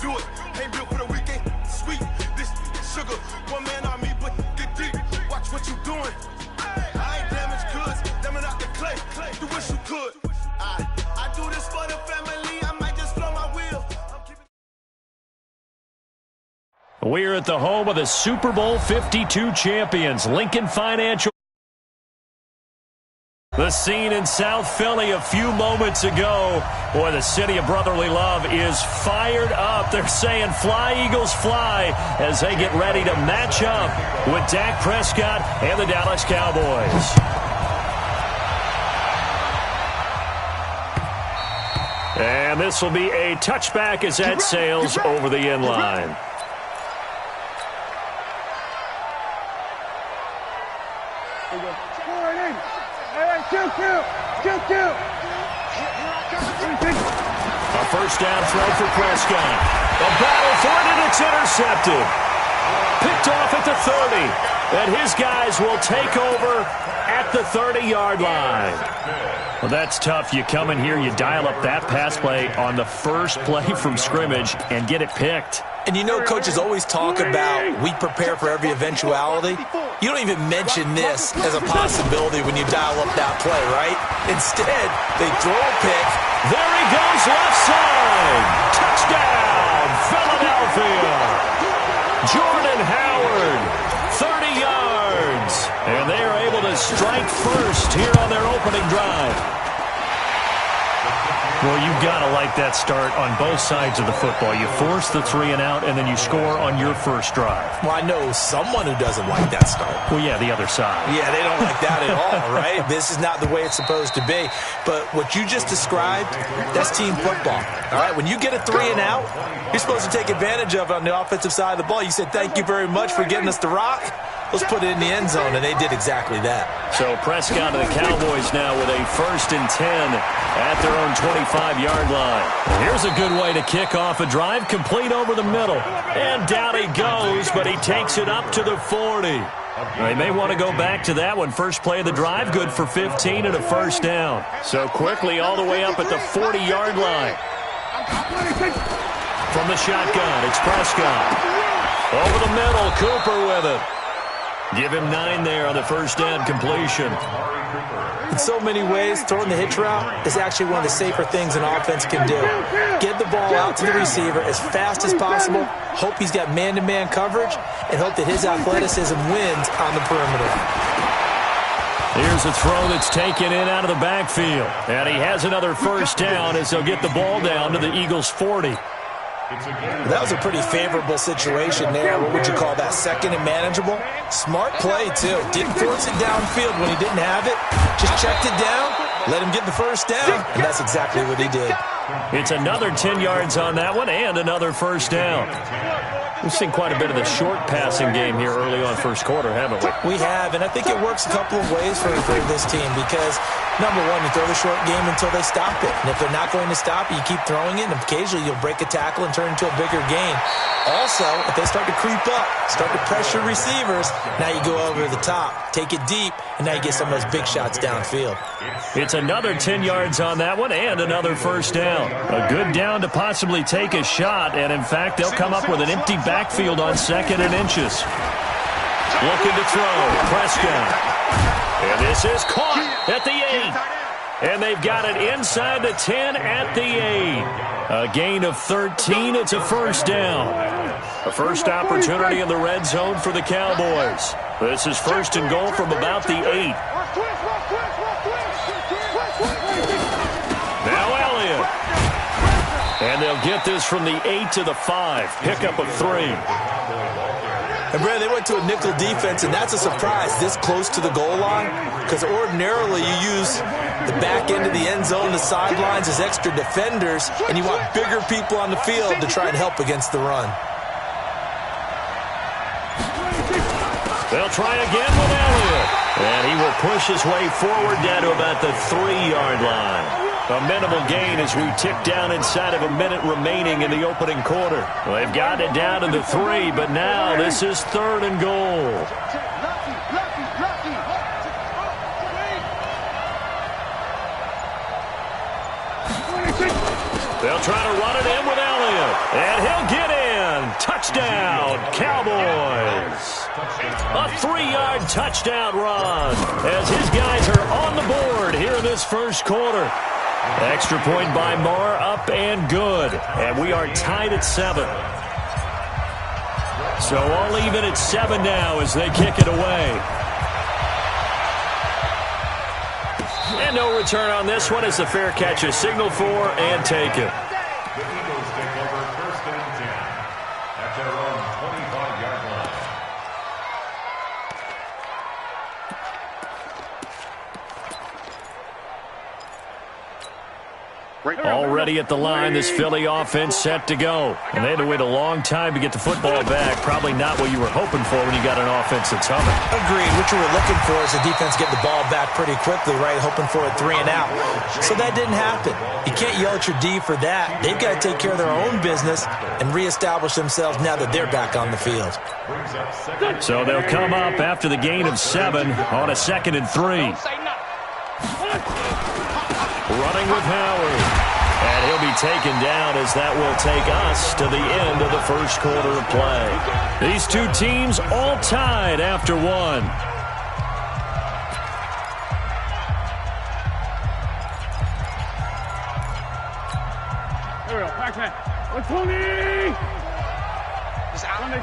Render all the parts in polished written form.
do it. Ain't built for the weekend. Sweet, this sugar. One man on me, but get deep. Watch what you doing. I ain't damaged goods. Damn out the clay. You wish you could. I do this for the family. I might just blow my wheel. We're at the home of the Super Bowl 52 champions, Lincoln Financial. The scene in South Philly a few moments ago. Boy, the city of brotherly love is fired up. They're saying, fly, Eagles, fly, as they get ready to match up with Dak Prescott and the Dallas Cowboys. And this will be a touchback as that sails over the end line. A first down throw for Prescott. A battle for it, and it's intercepted. Picked off at the 30. And his guys will take over at the 30-yard line. Well, that's tough. You come in here, you dial up that pass play on the first play from scrimmage and get it picked. And you know coaches always talk about we prepare for every eventuality. You don't even mention this as a possibility when you dial up that play, right? Instead, they throw a pick. There he goes, left side. Touchdown, Philadelphia. Jordan Howard, 30 yards. And they are able to strike first here on their opening drive. Well, you've got to like that start on both sides of the football. You force the 3 and out, and then you score on your first drive. Well, I know someone who doesn't like that start. Well, yeah, the other side. Yeah, they don't like that at all, right? This is not the way it's supposed to be. But what you just described, that's team football. All right, when you get a 3 and out, you're supposed to take advantage of it on the offensive side of the ball. You said, thank you very much for getting us the rock. Let's put it in the end zone, and they did exactly that. So Prescott and the Cowboys now with a 1st and 10 at their own 25-yard line. Here's a good way to kick off a drive, complete over the middle. And down he goes, but he takes it up to the 40. They may want to go back to that one. First play of the drive, good for 15 and a first down. So quickly all the way up at the 40-yard line. From the shotgun, it's Prescott. Over the middle, Cooper with it. Give him 9 there on the first down completion. In so many ways, throwing the hitch route is actually one of the safer things an offense can do. Get the ball out to the receiver as fast as possible, hope he's got man-to-man coverage, and hope that his athleticism wins on the perimeter. Here's a throw that's taken in out of the backfield. And he has another first down as they'll get the ball down to the Eagles' 40. That was a pretty favorable situation there. What would you call that? Second and manageable? Smart play, too. Didn't force it downfield when he didn't have it. Just checked it down, let him get the first down, and that's exactly what he did. It's another 10 yards on that one and another first down. We've seen quite a bit of the short passing game here early on first quarter, haven't we? We have, and I think it works a couple of ways for this team because, number one, you throw the short game until they stop it. And if they're not going to stop it, you keep throwing it, and occasionally you'll break a tackle and turn into a bigger gain. Also, if they start to creep up, start to pressure receivers, now you go over the top, take it deep, and now you get some of those big shots downfield. It's another 10 yards on that one and another first down. A good down to possibly take a shot, and in fact, they'll come up with an empty backfield on 2nd and inches. Looking to throw, Prescott. And this is caught at the 8. And they've got it inside the 10 at the 8. A gain of 13. It's a first down. A first opportunity in the red zone for the Cowboys. This is 1st and goal from about the 8. Now Elliott. And they'll get this from the 8 to the 5. Pickup of 3. And, Brad, they went to a nickel defense, and that's a surprise this close to the goal line because ordinarily you use the back end of the end zone, the sidelines as extra defenders, and you want bigger people on the field to try and help against the run. They'll try again with Elliott. And he will push his way forward down to about the 3-yard line. A minimal gain as we tick down inside of a minute remaining in the opening quarter. Well, they've got it down to the 3, but now this is 3rd and goal. They'll try to run it in with Elliott. And he'll get Touchdown, Cowboys. A 3-yard touchdown run as his guys are on the board here in this first quarter. Extra point by Marr, up and good. And we are tied at 7. So all even at 7 now as they kick it away. And no return on this one as the fair catch is signaled for and taken. The Eagles take over first and 10 at their own 25-yard line. Already at the line, this Philly offense set to go. And they had to wait a long time to get the football back. Probably not what you were hoping for when you got an offense that's humming. Agreed. What you were looking for is the defense getting the ball back pretty quickly, right? Hoping for a 3 and out. So that didn't happen. You can't yell at your D for that. They've got to take care of their own business and reestablish themselves now that they're back on the field. So they'll come up after the gain of 7 on a 2nd and 3. Running with Howard. And he'll be taken down as that will take us to the end of the first quarter of play. These two teams all tied after 1. Here we go. Backman. What's Tony?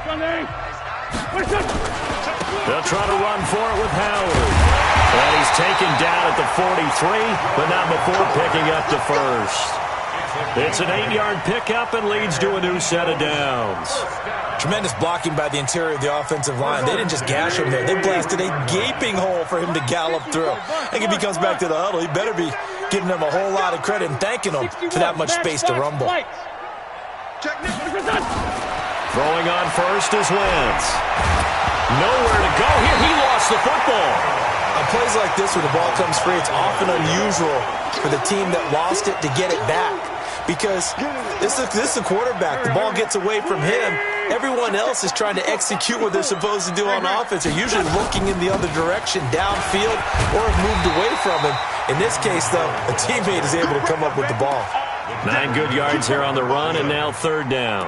Sunday. They'll try to run for it with Howard. And he's taken down at the 43, but not before picking up the first. It's an 8-yard pickup and leads to a new set of downs. Tremendous blocking by the interior of the offensive line. They didn't just gash him there. They blasted a gaping hole for him to gallop through. I think if he comes back to the huddle, he better be giving them a whole lot of credit and thanking them for that much space to rumble. Throwing on first is Wentz. Nowhere to go here. He lost the football. On plays like this where the ball comes free, it's often unusual for the team that lost it to get it back. Because this is the quarterback. The ball gets away from him. Everyone else is trying to execute what they're supposed to do on offense. They're usually looking in the other direction, downfield, or have moved away from him. In this case, though, a teammate is able to come up with the ball. 9 good yards here on the run, and now 3rd down.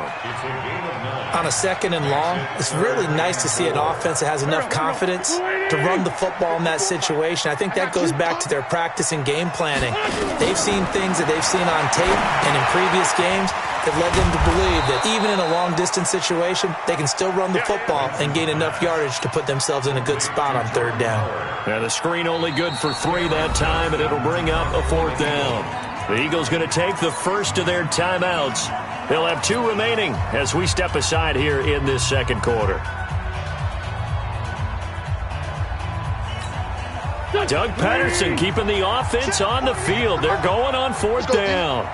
On a 2nd and long, it's really nice to see an offense that has enough confidence to run the football in that situation. I think that goes back to their practice and game planning. They've seen things that they've seen on tape and in previous games that led them to believe that even in a long-distance situation, they can still run the football and gain enough yardage to put themselves in a good spot on 3rd down. And the screen only good for 3 that time, and it'll bring up a 4th down. The Eagles going to take the first of their timeouts. They'll have 2 remaining as we step aside here in this second quarter. Doug Patterson keeping the offense on the field. They're going on 4th down.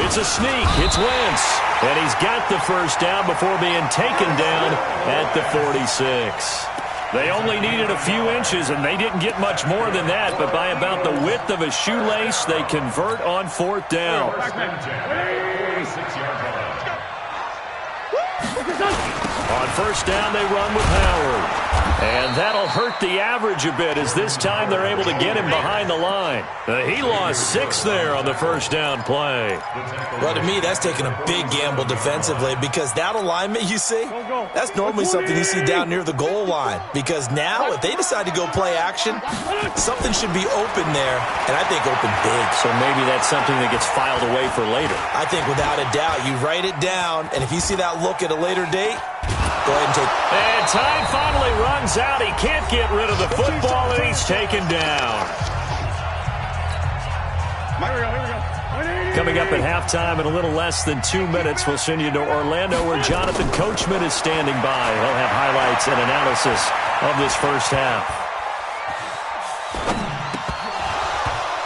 It's a sneak. It's Wentz. And he's got the first down before being taken down at the 46. They only needed a few inches, and they didn't get much more than that, but by about the width of a shoelace, they convert on 4th down. On 1st down, they run with Howard. And that'll hurt the average a bit as this time they're able to get him behind the line. He lost 6 there on the 1st down play. Well, to me, that's taking a big gamble defensively because that alignment you see, that's normally something you see down near the goal line. Because now, if they decide to go play action, something should be open there, and I think open big. So maybe that's something that gets filed away for later. I think without a doubt, you write it down, and if you see that look at a later date, go ahead and take it. And time finally runs out. He can't get rid of the football, and he's taken down. Coming up at halftime in a little less than 2 minutes, we'll send you to Orlando where Jonathan Coachman is standing by. He'll have highlights and analysis of this first half.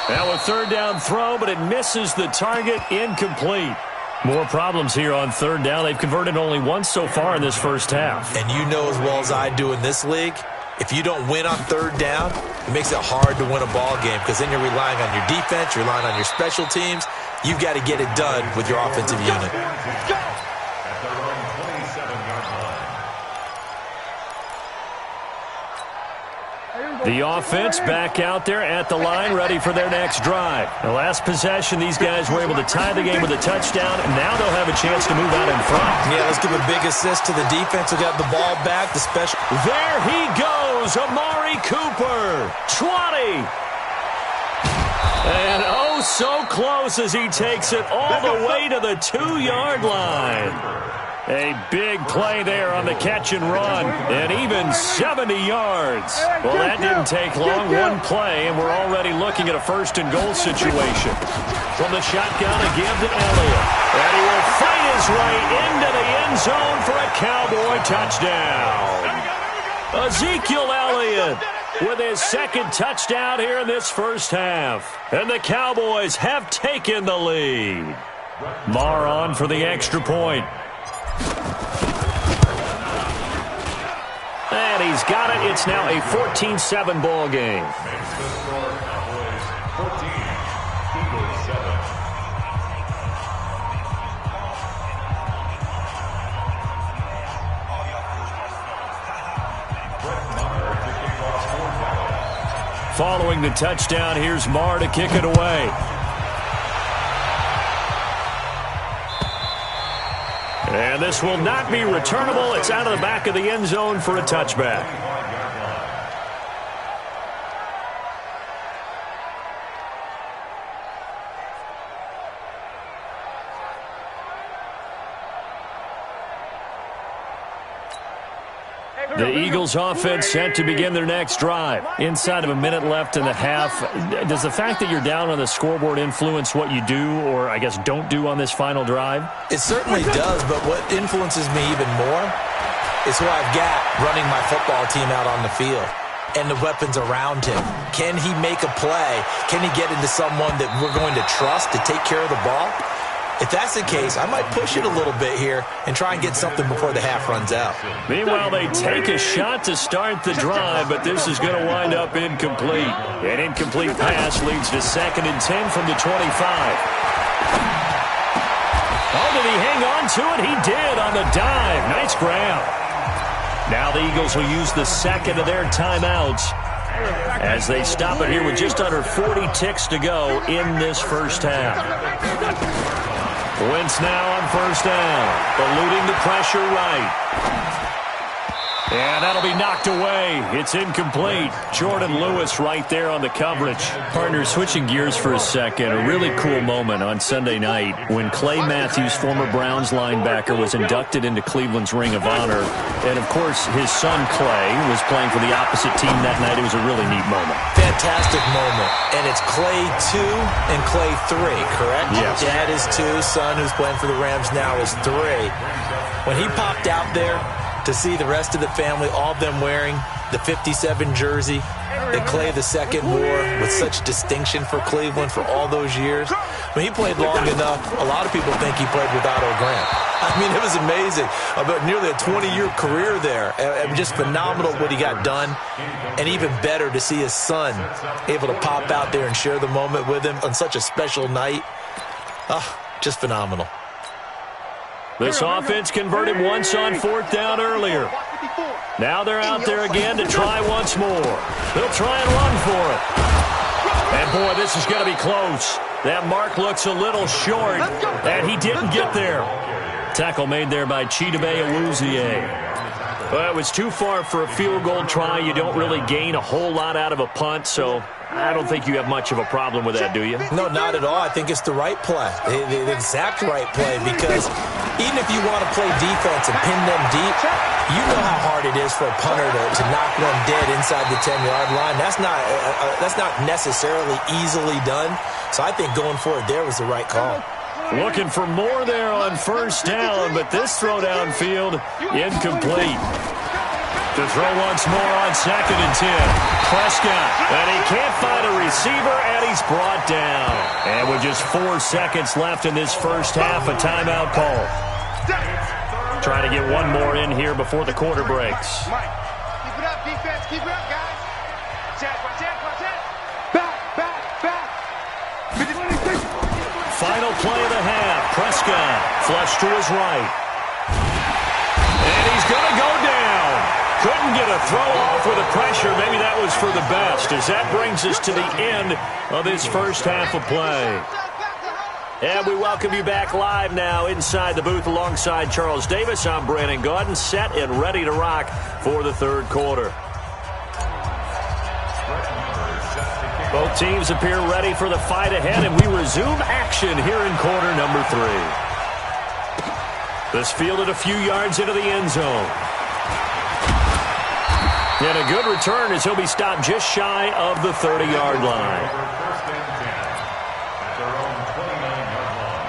Now a 3rd down throw, but it misses the target, incomplete. More problems here on 3rd down. They've converted only once so far in this first half. And you know as well as I do in this league, if you don't win on 3rd down, it makes it hard to win a ball game because then you're relying on your defense, you're relying on your special teams. You've got to get it done with your offensive unit. At their own 27-yard line. The offense back out there at the line, ready for their next drive. The last possession, these guys were able to tie the game with a touchdown, and now they'll have a chance to move out in front. Yeah, let's give a big assist to the defense who got the ball back. The special. There he goes, Amari Cooper, 20. And oh, so close as he takes it all the way to the 2-yard line. A big play there on the catch and run, and even 70 yards. Well, that didn't take long, one play, and we're already looking at a first-and-goal situation. From the shotgun, a give to Elliott. And he will fight his way into the end zone for a Cowboy touchdown. Ezekiel Elliott with his second touchdown here in this first half. And the Cowboys have taken the lead. Marr on for the extra point. And he's got it. It's now a 14-7 ball game. Following the touchdown, here's Marr to kick it away. And this will not be returnable. It's out of the back of the end zone for a touchback. The Eagles offense set to begin their next drive. Inside of a minute left in the half. Does the fact that you're down on the scoreboard influence what you do, or I guess don't do on this final drive? It certainly does, but what influences me even more is who I've got running my football team out on the field and the weapons around him. Can he make a play? Can he get into someone that we're going to trust to take care of the ball? If that's the case, I might push it a little bit here and try and get something before the half runs out. Meanwhile, they take a shot to start the drive, but this is going to wind up incomplete. An incomplete pass leads to 2nd and 10 from the 25. Oh, did he hang on to it? He did on the dive. Nice grab. Now the Eagles will use the second of their timeouts as they stop it here with just under 40 ticks to go in this first half. Wentz now on first down, eluding the pressure right. And that'll be knocked away. It's incomplete. Jordan Lewis right there on the coverage. Partner, switching gears for a second, a really cool moment on Sunday night when Clay Matthews, former Browns linebacker, was inducted into Cleveland's Ring of Honor. And, of course, his son Clay was playing for the opposite team that night. It was a really neat moment. Fantastic moment. And it's Clay 2 and Clay 3, correct? Yes. Dad is 2, son who's playing for the Rams now is 3. When he popped out there, to see the rest of the family, all of them wearing the 57 jersey that Clay II wore with such distinction for Cleveland for all those years. When he played long enough, a lot of people think he played with Otto Graham. I mean, it was amazing. About nearly a 20-year career there. And just phenomenal what he got done. And even better to see his son able to pop out there and share the moment with him on such a special night. Oh, just phenomenal. This offense converted once on 4th down earlier. Now they're out there again to try once more. They'll try and run for it. And, boy, this is going to be close. That mark looks a little short, and he didn't get there. Tackle made there by Chidobe Awuzie. Well, it was too far for a field goal try. You don't really gain a whole lot out of a punt, so I don't think you have much of a problem with that, do you? No, not at all. I think it's the right play, the exact right play, because even if you want to play defense and pin them deep, you know how hard it is for a punter to knock one dead inside the 10-yard line. That's not necessarily easily done, so I think going for it there was the right call. Looking for more there on first down, but this throw downfield, incomplete. To throw once more on 2nd and 10. Prescott, and he can't find a receiver, and he's brought down. And with just 4 seconds left in this first half, a timeout call. Trying to get one more in here before the quarter breaks. Keep it up, defense. Keep it up, guys. Watch out. Back. Final play of the half. Prescott flushed to his right. And he's going to go down. Couldn't get a throw off with the pressure. Maybe that was for the best, as that brings us to the end of this first half of play. And we welcome you back live now inside the booth alongside Charles Davis. I'm Brandon Gaudin, set and ready to rock for the third quarter. Both teams appear ready for the fight ahead, and we resume action here in quarter number 3. This fielded a few yards into the end zone. And a good return as he'll be stopped just shy of the 30-yard line. First and 10 at their own 29-yard line.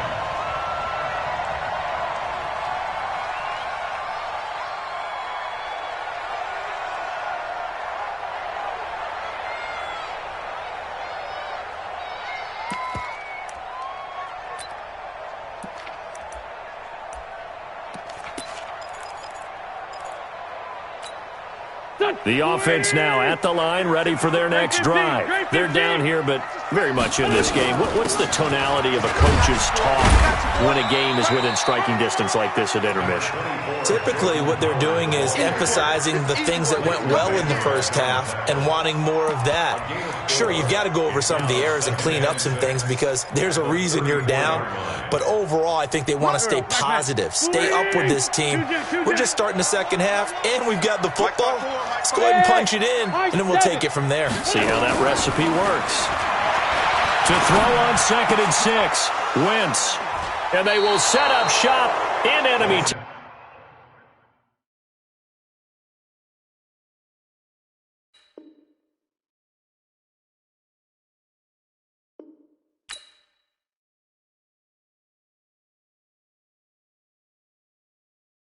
The offense now at the line, ready for their next drive. They're down here, but very much in this game. What's the tonality of a coach's talk when a game is within striking distance like this at intermission? Typically, what they're doing is emphasizing the things that went well in the first half and wanting more of that. Sure, you've got to go over some of the errors and clean up some things because there's a reason you're down. But overall, I think they want to stay positive, stay up with this team. We're just starting the second half, and we've got the football. Let's go ahead and punch it in, and then we'll take it from there. See how that recipe works. To throw on 2nd and 6, Wentz. And they will set up shop in enemy